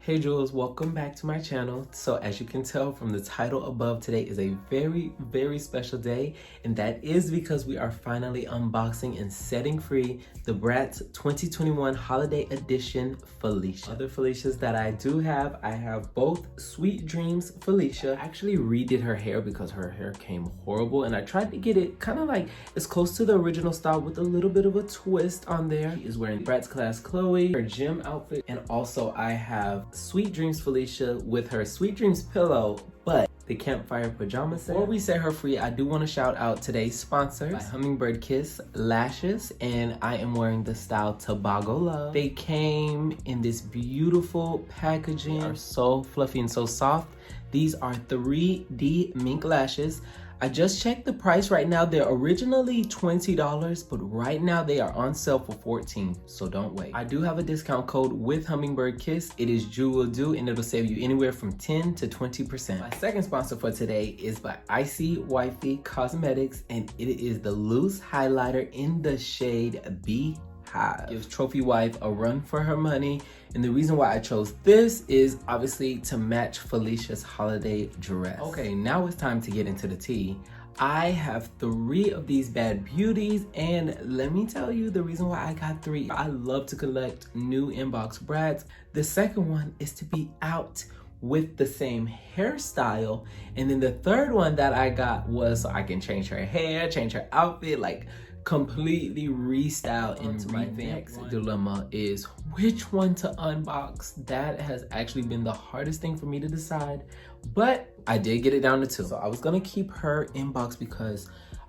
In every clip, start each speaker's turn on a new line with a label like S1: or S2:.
S1: Hey Jules, welcome back to my channel. So as you can tell from the title above, today is a very special day, and that is because we are finally unboxing and setting free the Bratz 2021 Holiday Edition Felicia. Other Felicias that I do have, I have both Sweet Dreams Felicia. I actually redid her hair because her hair came horrible, and I tried to get it kind of like as close to the original style with a little bit of a twist on there. She is wearing Bratz Class Chloe, her gym outfit, and also I have Sweet Dreams Felicia with her Sweet Dreams pillow, but the campfire pajama set. Before we set her free, I do want to shout out today's sponsors, by Hummingbird Kiss Lashes, and I am wearing the style Tobago Love. They came in this beautiful packaging. They are so fluffy and so soft. These are 3D mink lashes. I just checked the price right now. They're originally $20, but right now they are on sale for $14, so don't wait. I do have a discount code with Hummingbird Kiss. It is JuGalaxSea, and it'll save you anywhere from 10 to 20%. My second sponsor for today is by Icy Wifey Cosmetics, and it is the loose highlighter in the shade Bey-Hive. Gives trophy wife a run for her money, and the reason why I chose this is obviously to match Felicia's holiday dress. Okay, now it's time to get into the tea. I have 3 of these bad beauties, and let me tell you the reason why I got 3. I love to collect new inbox Bratz. The second one is to be out with the same hairstyle, and then the third one that I got was so I can change her hair, change her outfit, like completely restyle into my next dilemma is which one to unbox. That has actually been the hardest thing for me to decide, but I did get it down to 2. So I was gonna keep her inbox because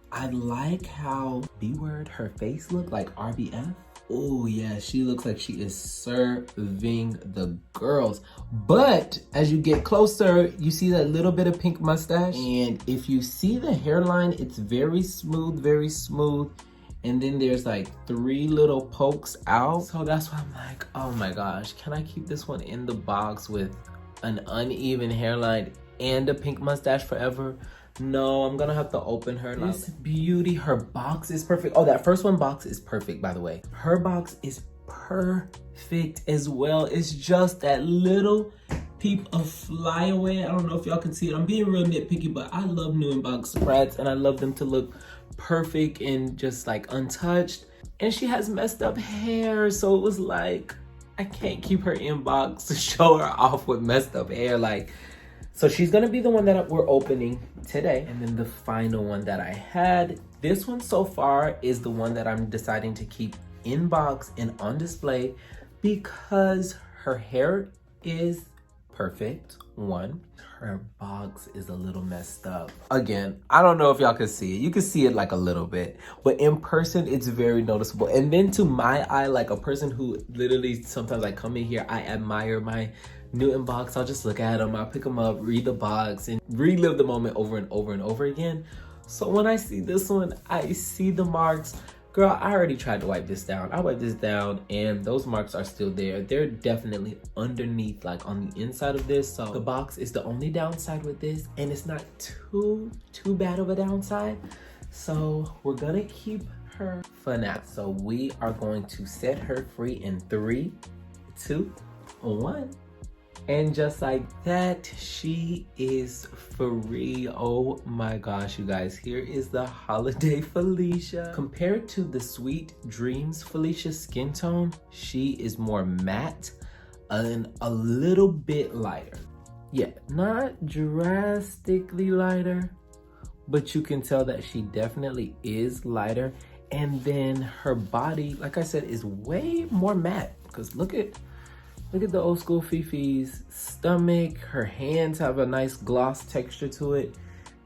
S1: I like how B-word her face look like RBF. Oh yeah, she looks like she is serving the girls. But as you get closer, you see that little bit of pink mustache. And if you see the hairline, it's very smooth, very smooth. And then there's like 3 little pokes out. So that's why I'm like, oh my gosh, can I keep this one in the box with an uneven hairline and a pink mustache forever? No, I'm gonna have to open her. This beauty, her box is perfect. Oh, that first one box is perfect, by the way. Her box is perfect as well. It's just that little peep of flyaway. I don't know if y'all can see it. I'm being real nitpicky, but I love new inbox Bratz, and I love them to look perfect and just like untouched. And she has messed up hair, so it was like, I can't keep her inbox to show her off with messed up hair. Like, so she's gonna be the one that we're opening today. And then the final one that I had, this one so far is the one that I'm deciding to keep in box and on display because her hair is perfect. 1, her box is a little messed up. Again, I don't know if y'all can see it. You can see it like a little bit, but in person, it's very noticeable. And then to my eye, like a person who literally sometimes I come in here, I admire my new inbox. I'll just look at them, I'll pick them up, read the box, and relive the moment over and over and over again. So when I see this one, I see the marks. Girl, I already tried to wipe this down. I wiped this down and those marks are still there. They're definitely underneath, like on the inside of this. So the box is the only downside with this, and it's not too bad of a downside. So we're gonna keep her for now. So we are going to set her free in 3, 2, 1. And just like that, she is free. Oh my gosh, you guys, here is the holiday Felicia. Compared to the Sweet Dreams Felicia skin tone, she is more matte and a little bit lighter. Yeah, not drastically lighter, but you can tell that she definitely is lighter. And then her body, like I said, is way more matte because look at the old school Fifi's stomach. Her hands have a nice gloss texture to it.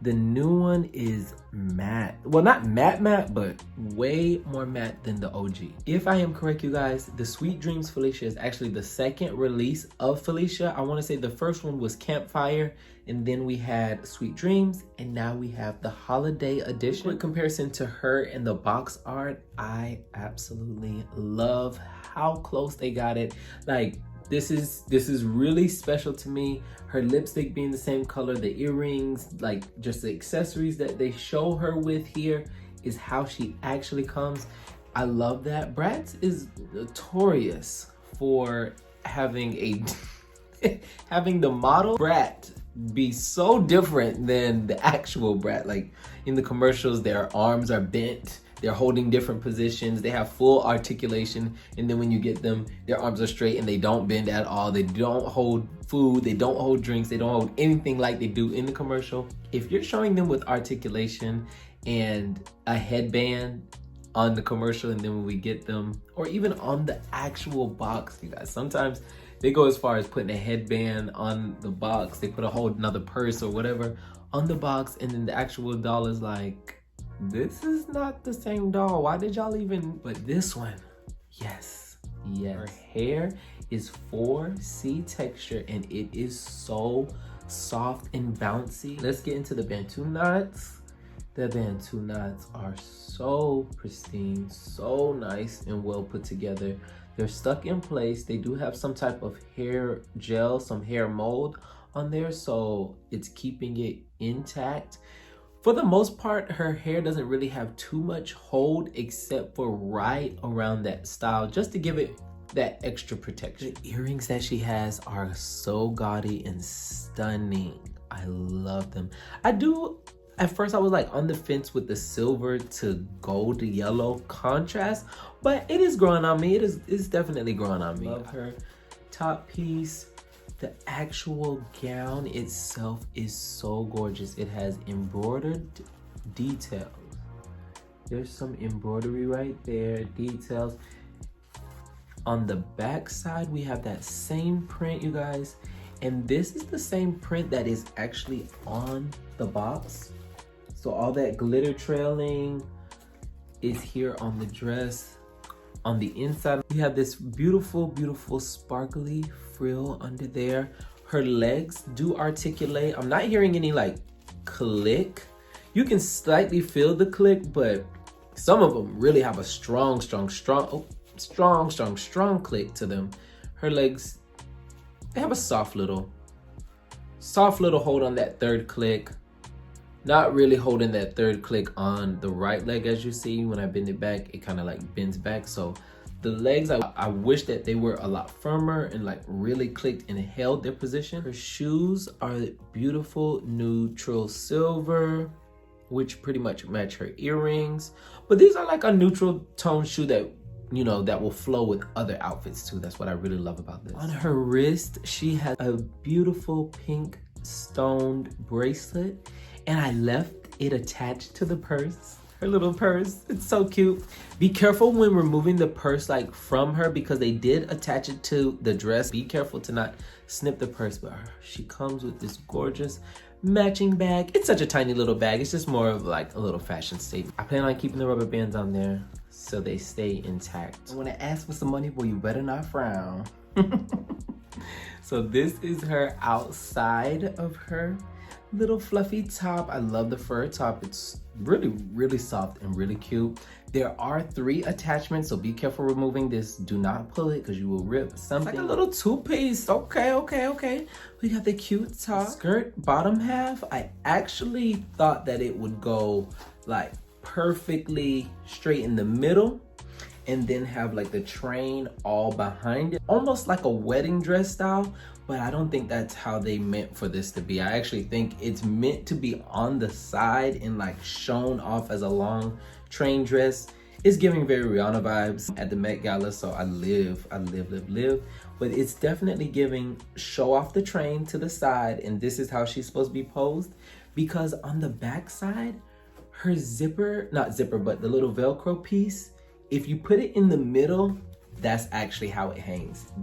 S1: The new one is matte. Well, not matte, but way more matte than the OG. If I am correct, you guys, the Sweet Dreams Felicia is actually the second release of Felicia. I want to say the first one was Campfire, and then we had Sweet Dreams, and now we have the Holiday Edition. In comparison to her and the box art, I absolutely love how close they got it. Like, this is really special to me. Her lipstick being the same color, the earrings, like just the accessories that they show her with here is how she actually comes. I love that. Bratz is notorious for having having the model Brat be so different than the actual Brat. Like in the commercials, their arms are bent, they're holding different positions, they have full articulation, and then when you get them, their arms are straight and they don't bend at all. They don't hold food, they don't hold drinks, they don't hold anything like they do in the commercial. If you're showing them with articulation and a headband on the commercial, and then when we get them, or even on the actual box, you guys, sometimes they go as far as putting a headband on the box. They put a whole another purse or whatever on the box, and then the actual doll is like, this is not the same doll. Why did y'all even? But this one, yes. Her hair is 4C texture, and it is so soft and bouncy. Let's get into the Bantu knots. The Bantu knots are so pristine, so nice and well put together. They're stuck in place. They do have some type of hair gel, some hair mold on there, so it's keeping it intact. For the most part, her hair doesn't really have too much hold except for right around that style, just to give it that extra protection. The earrings that she has are so gaudy and stunning. I love them. At first I was like on the fence with the silver to gold to yellow contrast, but it is growing on me. It's definitely growing on me. Love her top piece. The actual gown itself is so gorgeous. It has embroidered details. There's some embroidery right there, details. On the back side, we have that same print, you guys. And this is the same print that is actually on the box. So all that glitter trailing is here on the dress. On the inside, we have this beautiful, beautiful sparkly frill under there. Her legs do articulate. I'm not hearing any like click. You can slightly feel the click, but some of them really have a strong click to them. Her legs, they have a soft little hold on that third click. Not really holding that third click on the right leg. As you see, when I bend it back, it kind of like bends back. So the legs, I wish that they were a lot firmer and like really clicked and held their position. Her shoes are beautiful neutral silver, which pretty much match her earrings. But these are like a neutral tone shoe that, you know, that will flow with other outfits too. That's what I really love about this. On her wrist, she has a beautiful pink stoned bracelet, and I left it attached to the purse, her little purse. It's so cute. Be careful when removing the purse like from her, because they did attach it to the dress. Be careful to not snip the purse, but she comes with this gorgeous matching bag. It's such a tiny little bag. It's just more of like a little fashion statement. I plan on keeping the rubber bands on there so they stay intact. When I ask for some money, boy, you better not frown. So this is her outside of her little fluffy top. I love the fur top. It's really, really soft and really cute. There are 3 attachments, so be careful removing this. Do not pull it because you will rip something. It's like a little 2-piece. Okay. We got the cute top. Skirt bottom half, I actually thought that it would go like perfectly straight in the middle and then have like the train all behind it, almost like a wedding dress style. But I don't think that's how they meant for this to be. I actually think it's meant to be on the side and like shown off as a long train dress. It's giving very Rihanna vibes at the Met Gala, so I live. But it's definitely giving show off the train to the side, and this is how she's supposed to be posed. Because on the back side, her zipper, not zipper, but the little Velcro piece, if you put it in the middle, that's actually how it hangs.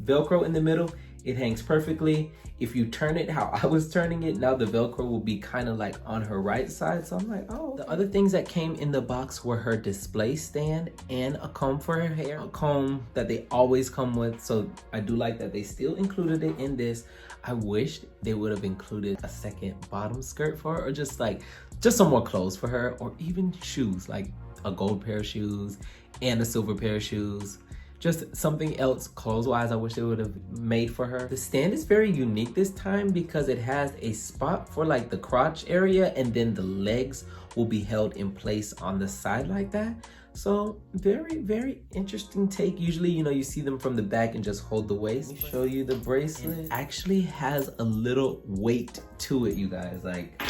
S1: Velcro in the middle, it hangs perfectly. If you turn it how I was turning it, now the Velcro will be kind of like on her right side. So I'm like, oh. The other things that came in the box were her display stand and a comb for her hair. A comb that they always come with. So I do like that they still included it in this. I wish they would have included a second bottom skirt for her, or just some more clothes for her, or even shoes, like a gold pair of shoes and a silver pair of shoes. Just something else clothes-wise I wish they would have made for her. The stand is very unique this time because it has a spot for like the crotch area, and then the legs will be held in place on the side like that. So very, very interesting take. Usually, you know, you see them from the back and just hold the waist. Let me show you the bracelet. It actually has a little weight to it, you guys. Like,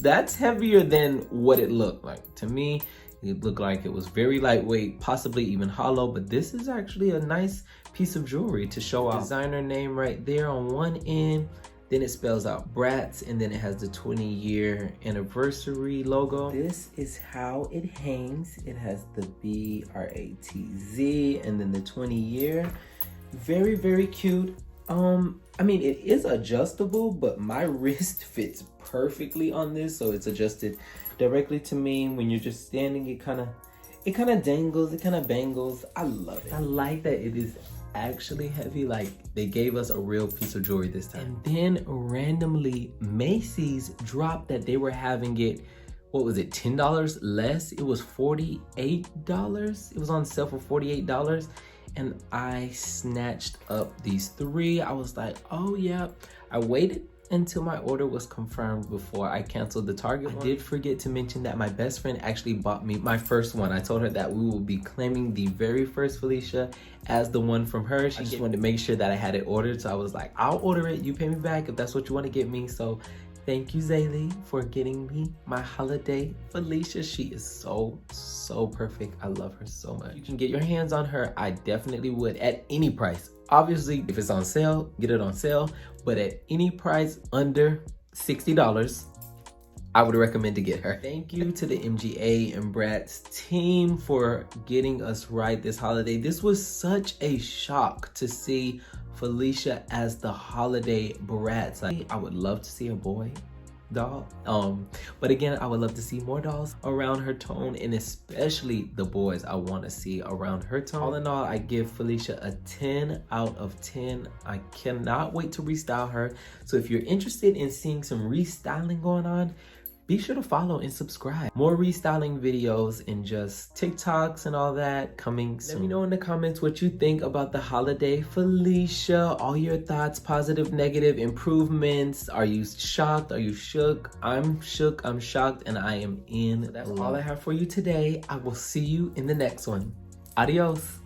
S1: that's heavier than what it looked like. To me, it looked like it was very lightweight, possibly even hollow, but this is actually a nice piece of jewelry to show off. Designer name right there on one end. Then it spells out Bratz, and then it has the 20-year anniversary logo. This is how it hangs. It has the B-R-A-T-Z, and then the 20-year. Very, very cute. I mean, it is adjustable, but my wrist fits perfectly on this, so it's adjusted directly to me. When you're just standing, it kind of dangles, it kind of bangles. I love it. I like that it is actually heavy. Like, they gave us a real piece of jewelry this time. And then randomly Macy's dropped that they were having it, what was it, $10 less? It was $48. It was on sale for $48, and I snatched up these 3. I was like, oh yeah. I waited until my order was confirmed before I canceled the Target one. I did forget to mention that my best friend actually bought me my first one. I told her that we will be claiming the very first Felicia as the one from her. She just wanted to make sure that I had it ordered, so I was like, I'll order it, you pay me back if that's what you want to get me. So thank you, Zaylee, for getting me my holiday Felicia. She is so perfect. I love her so much. You can get your hands on her. I definitely would, at any price. Obviously, if it's on sale, get it on sale. But at any price under $60, I would recommend to get her. Thank you to the MGA and Bratz team for getting us right this holiday. This was such a shock to see Felicia as the holiday Bratz. Like, I would love to see a boy doll, but again, I would love to see more dolls around her tone, and especially the boys I want to see around her tone. All in all, I give Felicia a 10 out of 10. I cannot wait to restyle her. So if you're interested in seeing some restyling going on, be sure to follow and subscribe. More restyling videos and just TikToks and all that coming soon. Let me know in the comments what you think about the holiday Felicia. All your thoughts, positive, negative, improvements. Are you shocked? Are you shook? I'm shook, I'm shocked, and I am in love. That's all I have for you today. I will see you in the next one. Adios.